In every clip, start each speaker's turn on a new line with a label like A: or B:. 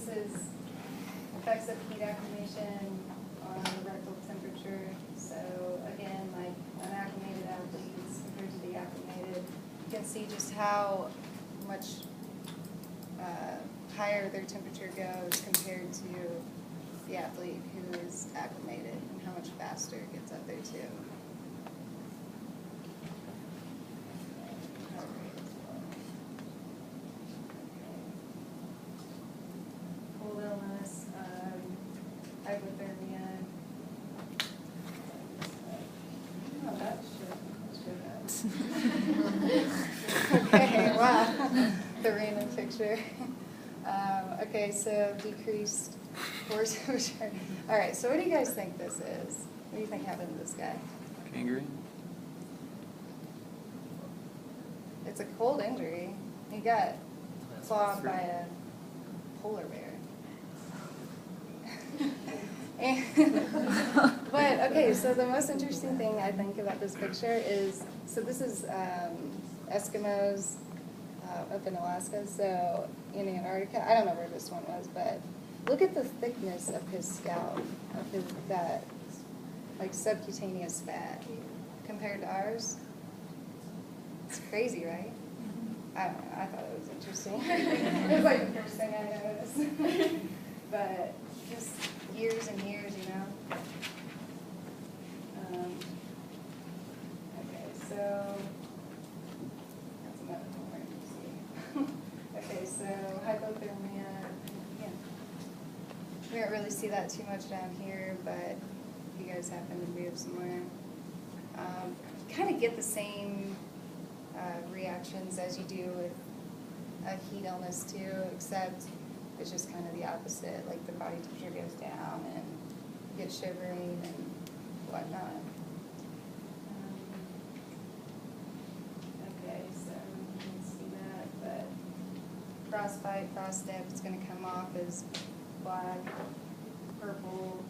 A: this is effects of heat acclimation on the rectal temperature. So again, like unacclimated athletes compared to the acclimated, you can see just how much higher their temperature goes compared to the athlete who is acclimated, and how much faster it gets up there too. Cold illness, hypothermia. Oh, that should okay, wow. The random picture. Okay, so decreased force of return. All right, so what do you guys think this is? What do you think happened to this guy?
B: Gangrene?
A: It's a cold injury. He got clawed by a polar bear. But, okay, so the most interesting thing I think about this picture is, so this is Eskimos up in Alaska, so in Antarctica. I don't know where this one was, but look at the thickness of his scalp, of his, that like subcutaneous fat compared to ours. It's crazy, right? I don't know, I thought it was interesting. It was like the first thing I noticed. But just years and years, you know. Okay, so that's another one you see. Okay, so hypothermia. Yeah. We don't really see that too much down here, but if you guys happen to move somewhere, kind of get the same reactions as you do with a heat illness too, except it's just kind of the opposite. Like the body temperature goes down and you get shivering and whatnot. Okay, so you can see that, but frostbite, frostnip, it's going to come off as black, purple,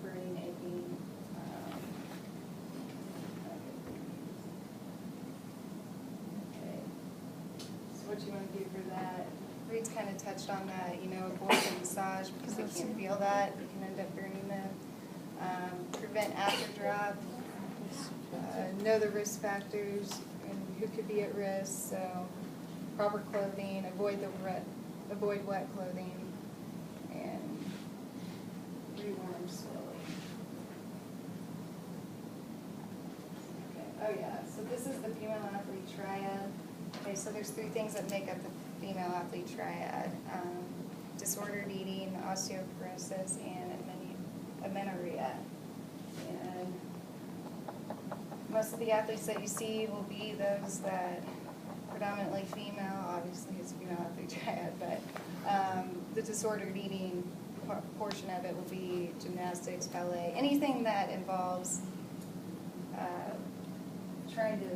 A: burning, aching. Okay, so what you want to do for that? Reed's kind of touched on that, you know, avoid the massage because they can't feel that. You can end up burning them. Prevent after-drop. Know the risk factors and who could be at risk. So proper clothing, avoid wet clothing, and rewarm slowly. Okay. Oh yeah, so this is the female athlete triad. Okay, so there's 3 things that make up the female athlete triad. Disordered eating, osteoporosis, and amenorrhea. And most of the athletes that you see will be those that predominantly female, obviously it's female athlete triad, but the disordered eating portion of it will be gymnastics, ballet, anything that involves trying to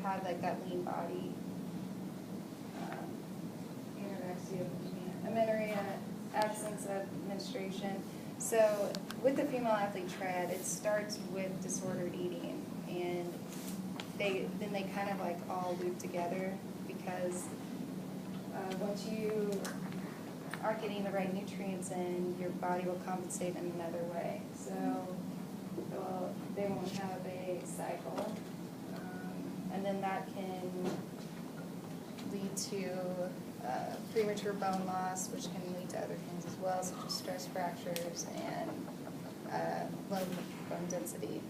A: have like that lean body. Anorexia, amenorrhea, absence of menstruation. So with the female athlete triad, it starts with disordered eating, and then they kind of like all loop together because once you aren't getting the right nutrients in, your body will compensate in another way. So they won't have a cycle, and then that can lead to premature bone loss, which can lead to other things as well, such as stress fractures and low bone density.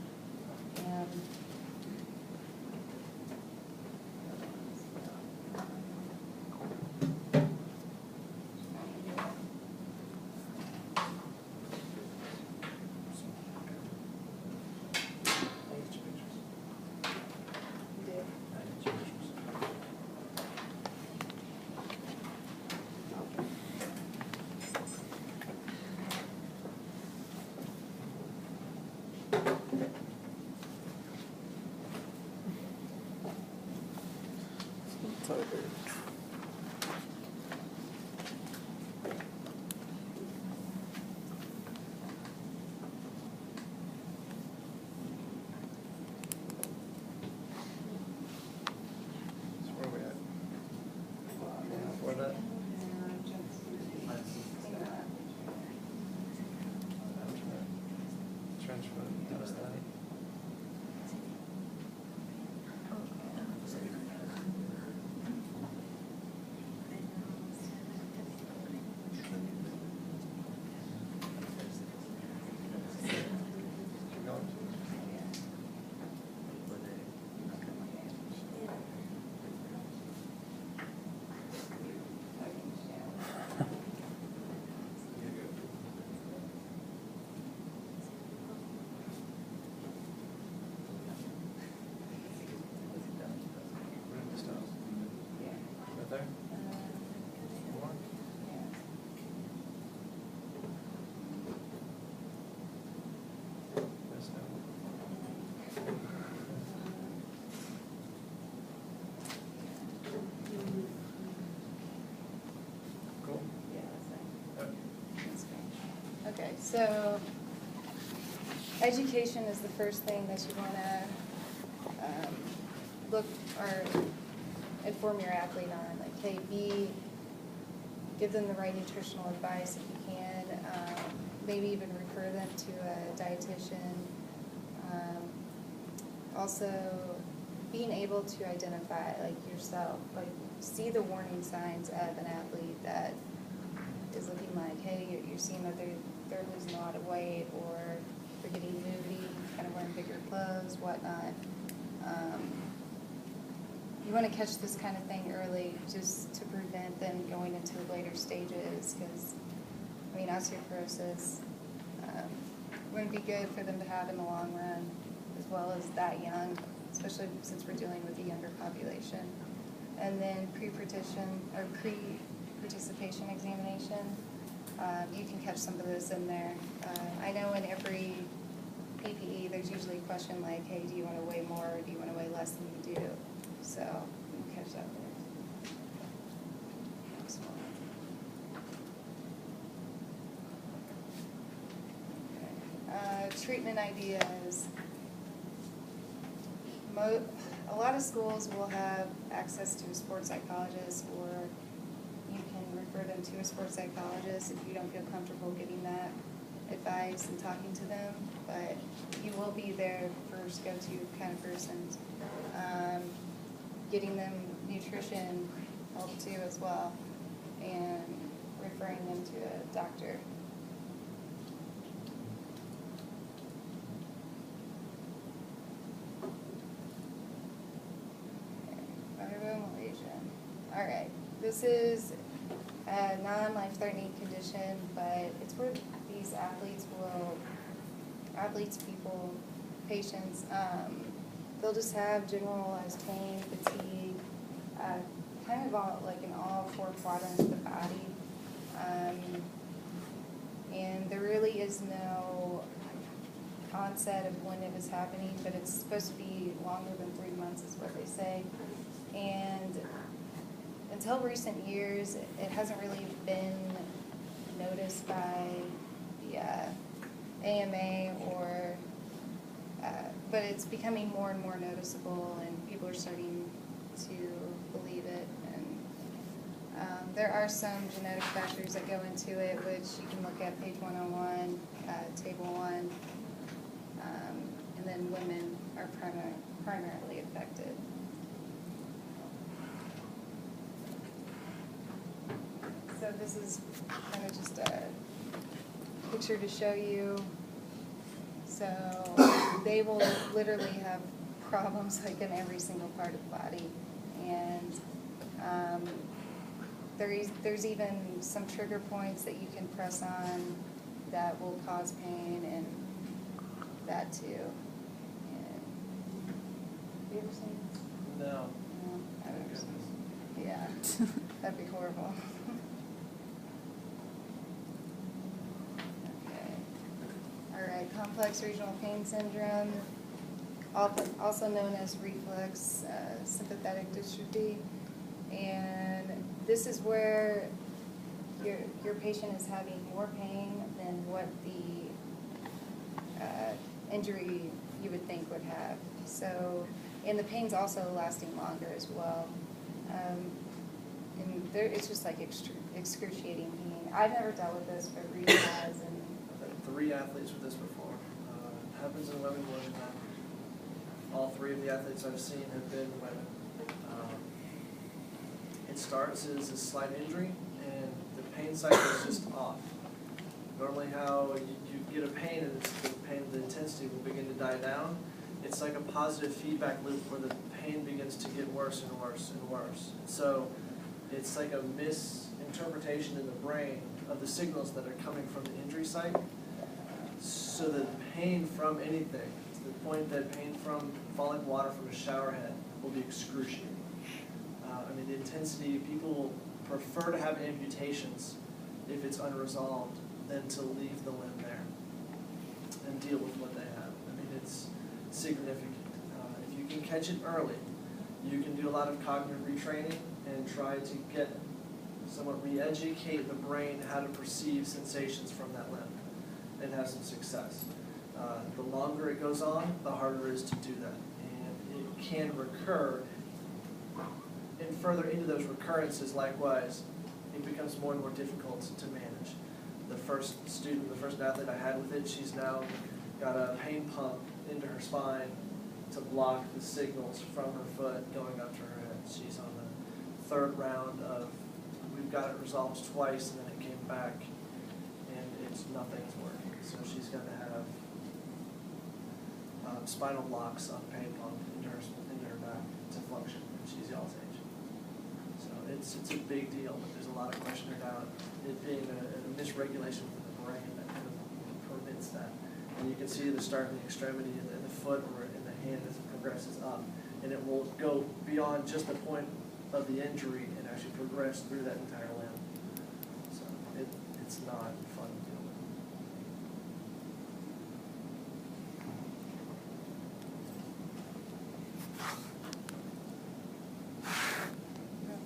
B: much fun doing that. Right there? More? Yes, no. Cool.
A: Okay, so education is the first thing that you want to look or inform your athlete on. Like, hey, give them the right nutritional advice if you can. Maybe even refer them to a dietitian. Also, being able to identify, like, yourself, like, see the warning signs of an athlete that is looking like, hey, you're seeing that they're losing a lot of weight, or they're getting moody, kind of wearing bigger clothes, whatnot. You want to catch this kind of thing early just to prevent them going into the later stages, because, I mean, osteoporosis wouldn't be good for them to have in the long run, as well as that young, especially since we're dealing with a younger population. And then pre-participation examination, you can catch some of this in there. I know in every PPE, there's usually a question like, hey, do you want to weigh more, or do you want to weigh less than you do? So you can catch that there. Next one. Okay. Treatment ideas. A lot of schools will have access to a sports psychologist, or you can refer them to a sports psychologist if you don't feel comfortable giving that advice and talking to them. But you will be their first go-to kind of person. Getting them nutrition help too as well, and referring them to a doctor. All right, this is a non-life-threatening condition, but it's where these people, patients, they'll just have generalized pain, fatigue, kind of all, like in all four quadrants of the body. And there really is no onset of when it is happening, but it's supposed to be longer than 3 months is what they say. And until recent years, it hasn't really been noticed by the AMA but it's becoming more and more noticeable, and people are starting to believe it. And there are some genetic factors that go into it, which you can look at page 101, table 1, and then women are primarily affected. So this is kind of just a picture to show you. So they will literally have problems like in every single part of the body. And there's even some trigger points that you can press on that will cause pain, and that too. And, have you ever seen this?
B: No.
A: No, I've never seen this. Yeah, that'd be horrible. Complex regional pain syndrome, also known as reflex sympathetic dystrophy, and this is where your patient is having more pain than what the injury you would think would have. So, and the pain's also lasting longer as well. And it's just like excruciating pain. I've never dealt with this, but Reed has. And
B: 3 athletes with this before.
C: happens in women more than men. All three of the athletes I've seen have been women. It starts as a slight injury, and the pain cycle is just off. Normally how you get a pain and the intensity will begin to die down. It's like a positive feedback loop where the pain begins to get worse and worse and worse. So it's like a misinterpretation in the brain of the signals that are coming from the injury site. So that pain from anything, to the point that pain from falling water from a shower head will be excruciating. The intensity, people prefer to have amputations if it's unresolved than to leave the limb there and deal with what they have. It's significant. If you can catch it early, you can do a lot of cognitive retraining and try to get somewhat re-educate the brain how to perceive sensations from that limb and have some success. The longer it goes on, the harder it is to do that. And it can recur. And further into those recurrences, likewise, it becomes more and more difficult to manage. The first athlete I had with it, she's now got a pain pump into her spine to block the signals from her foot going up to her head. She's on the third round of, we've got it resolved twice, and then it came back, and nothing's working. So she's got to have spinal blocks on pain pump into her back to function, and she's y'all's age. So it's a big deal, but there's a lot of question about it being a misregulation for the brain that kind of permits that. And you can see the start in the extremity in the foot or in the hand as it progresses up. And it will go beyond just the point of the injury and actually progress through that entire limb. So it's not fun to deal with.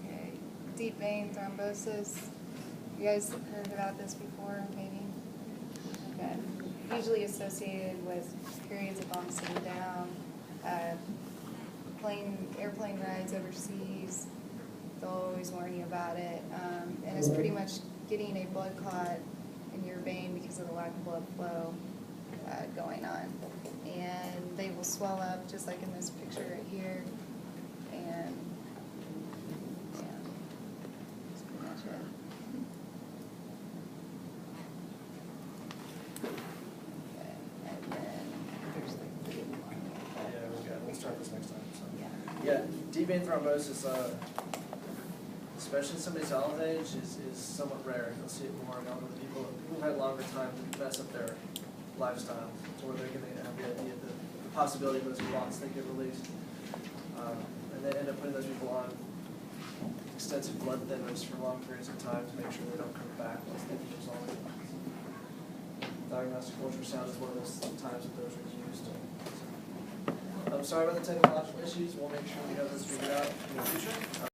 A: Okay, deep vein thrombosis. You guys heard about this before, maybe? Okay. Usually associated with periods of long sitting down, airplane rides overseas. They'll always warn you about it. And it's pretty much getting a blood clot in your vein because of the lack of blood flow going on. And they will swell up, just like in this picture right here. And yeah, that's pretty much it. Okay, and then there's like the one.
C: Yeah, we'll start this next time. So.
A: Yeah.
C: Yeah, deep vein thrombosis, especially somebody's y'all's age, is somewhat rare. You'll see it more in elderly people. People who've had longer time to mess up their lifestyle to where they're going to have the idea, the possibility of those clots that get released. And they end up putting those people on extensive blood thinners for long periods of time to make sure they don't come back once they've resolved it. Diagnostic ultrasound is one of those times that those are used. I'm sorry about the technological issues. We'll make sure we have this figured out in the future.